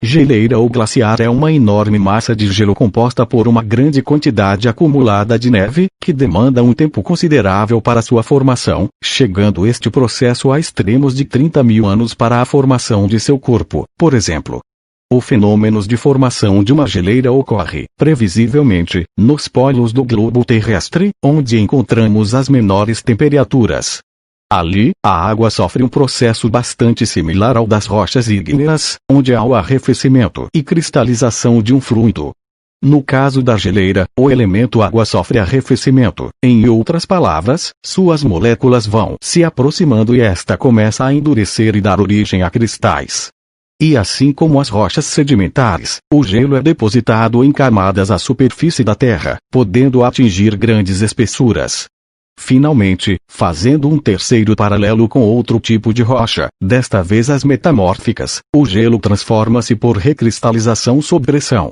Geleira ou glaciar é uma enorme massa de gelo composta por uma grande quantidade acumulada de neve, que demanda um tempo considerável para sua formação, chegando este processo a extremos de 30 mil anos para a formação de seu corpo, por exemplo. O fenômeno de formação de uma geleira ocorre, previsivelmente, nos polos do globo terrestre, onde encontramos as menores temperaturas. Ali, a água sofre um processo bastante similar ao das rochas ígneas, onde há o arrefecimento e cristalização de um fluido. No caso da geleira, o elemento água sofre arrefecimento, em outras palavras, suas moléculas vão se aproximando e esta começa a endurecer e dar origem a cristais. E assim como as rochas sedimentares, o gelo é depositado em camadas à superfície da Terra, podendo atingir grandes espessuras. Finalmente, fazendo um terceiro paralelo com outro tipo de rocha, desta vez as metamórficas, o gelo transforma-se por recristalização sob pressão.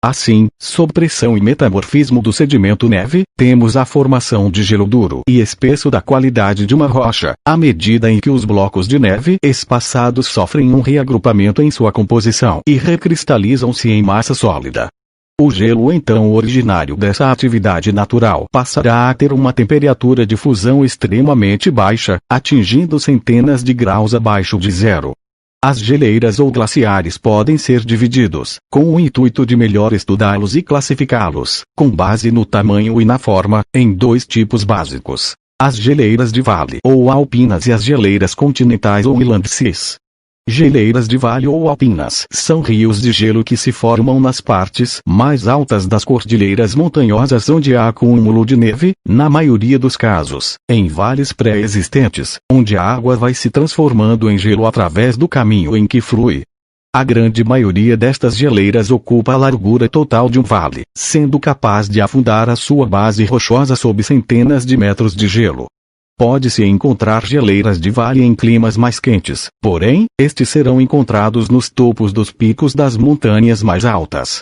Assim, sob pressão e metamorfismo do sedimento neve, temos a formação de gelo duro e espesso da qualidade de uma rocha, à medida em que os blocos de neve espaçados sofrem um reagrupamento em sua composição e recristalizam-se em massa sólida. O gelo então originário dessa atividade natural passará a ter uma temperatura de fusão extremamente baixa, atingindo centenas de graus abaixo de zero. As geleiras ou glaciares podem ser divididos, com o intuito de melhor estudá-los e classificá-los, com base no tamanho e na forma, em dois tipos básicos: as geleiras de vale ou alpinas e as geleiras continentais ou inlandices. Geleiras de vale ou alpinas são rios de gelo que se formam nas partes mais altas das cordilheiras montanhosas onde há acúmulo de neve, na maioria dos casos, em vales pré-existentes, onde a água vai se transformando em gelo através do caminho em que flui. A grande maioria destas geleiras ocupa a largura total de um vale, sendo capaz de afundar a sua base rochosa sob centenas de metros de gelo. Pode-se encontrar geleiras de vale em climas mais quentes, porém, estes serão encontrados nos topos dos picos das montanhas mais altas.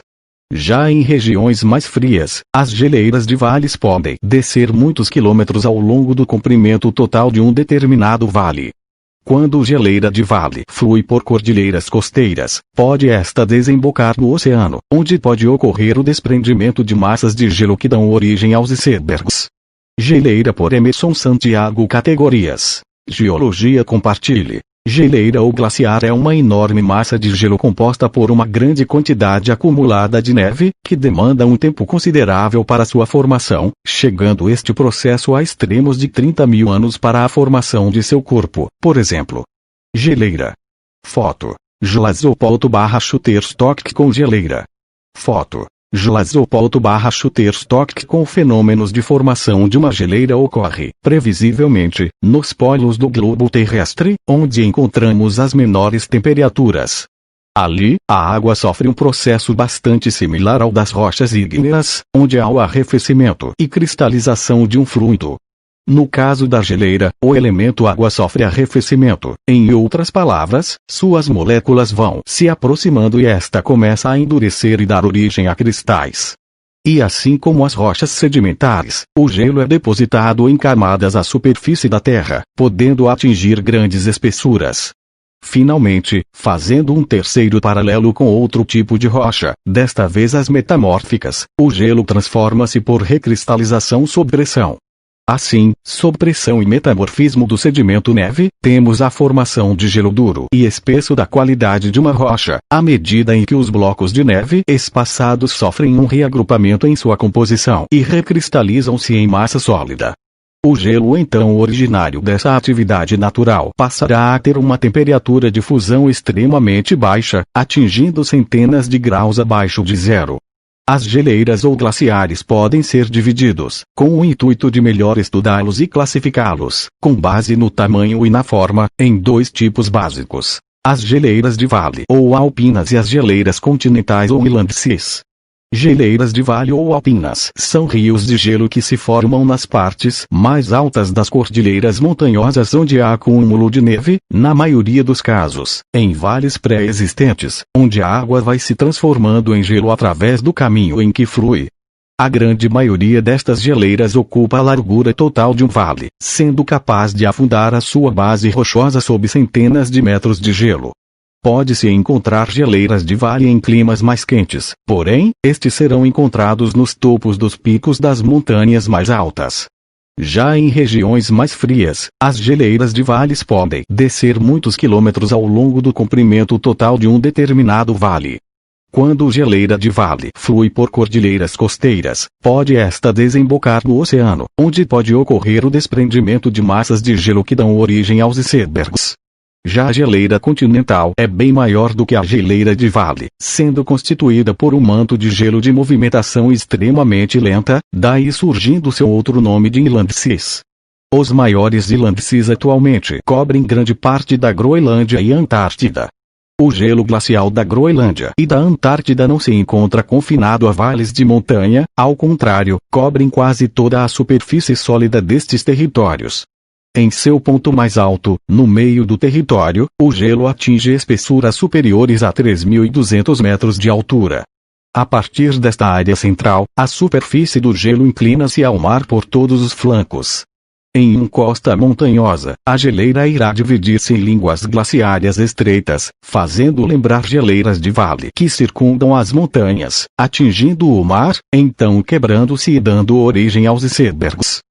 Já em regiões mais frias, as geleiras de vales podem descer muitos quilômetros ao longo do comprimento total de um determinado vale. Quando geleira de vale flui por cordilheiras costeiras, pode esta desembocar no oceano, onde pode ocorrer o desprendimento de massas de gelo que dão origem aos icebergs. Geleira por Emerson Santiago. Categorias: Geologia. Compartilhe. Geleira ou glaciar é uma enorme massa de gelo composta por uma grande quantidade acumulada de neve, que demanda um tempo considerável para sua formação, chegando este processo a extremos de 30 mil anos para a formação de seu corpo, por exemplo. Geleira. Foto: Glasopolto/Shutterstock com geleira. Foto: Glasopolto/Shutterstock com fenômenos de formação de uma geleira ocorre, previsivelmente, nos polos do globo terrestre, onde encontramos as menores temperaturas. Ali, a água sofre um processo bastante similar ao das rochas ígneas, onde há o arrefecimento e cristalização de um fluido. No caso da geleira, o elemento água sofre arrefecimento, em outras palavras, suas moléculas vão se aproximando e esta começa a endurecer e dar origem a cristais. E assim como as rochas sedimentares, o gelo é depositado em camadas à superfície da Terra, podendo atingir grandes espessuras. Finalmente, fazendo um terceiro paralelo com outro tipo de rocha, desta vez as metamórficas, o gelo transforma-se por recristalização sob pressão. Assim, sob pressão e metamorfismo do sedimento neve, temos a formação de gelo duro e espesso da qualidade de uma rocha, à medida em que os blocos de neve espaçados sofrem um reagrupamento em sua composição e recristalizam-se em massa sólida. O gelo então originário dessa atividade natural passará a ter uma temperatura de fusão extremamente baixa, atingindo centenas de graus abaixo de zero. As geleiras ou glaciares podem ser divididos, com o intuito de melhor estudá-los e classificá-los, com base no tamanho e na forma, em dois tipos básicos: as geleiras de vale ou alpinas e as geleiras continentais ou inlandices. Geleiras de vale ou alpinas são rios de gelo que se formam nas partes mais altas das cordilheiras montanhosas onde há acúmulo de neve, na maioria dos casos, em vales pré-existentes, onde a água vai se transformando em gelo através do caminho em que flui. A grande maioria destas geleiras ocupa a largura total de um vale, sendo capaz de afundar a sua base rochosa sob centenas de metros de gelo. pode-se encontrar geleiras de vale em climas mais quentes, porém, estes serão encontrados nos topos dos picos das montanhas mais altas. Já em regiões mais frias, as geleiras de vales podem descer muitos quilômetros ao longo do comprimento total de um determinado vale. Quando geleira de vale flui por cordilheiras costeiras, pode esta desembocar no oceano, onde pode ocorrer o desprendimento de massas de gelo que dão origem aos icebergs. Já a geleira continental é bem maior do que a geleira de vale, sendo constituída por um manto de gelo de movimentação extremamente lenta, daí surgindo seu outro nome de Inlandsea. Os maiores Inlandseas atualmente cobrem grande parte da Groenlândia e Antártida. O gelo glacial da Groenlândia e da Antártida não se encontra confinado a vales de montanha, ao contrário, cobrem quase toda a superfície sólida destes territórios. Em seu ponto mais alto, no meio do território, o gelo atinge espessuras superiores a 3.200 metros de altura. A partir desta área central, a superfície do gelo inclina-se ao mar por todos os flancos. Em uma costa montanhosa, a geleira irá dividir-se em línguas glaciárias estreitas, fazendo lembrar geleiras de vale que circundam as montanhas, atingindo o mar, então quebrando-se e dando origem aos icebergs.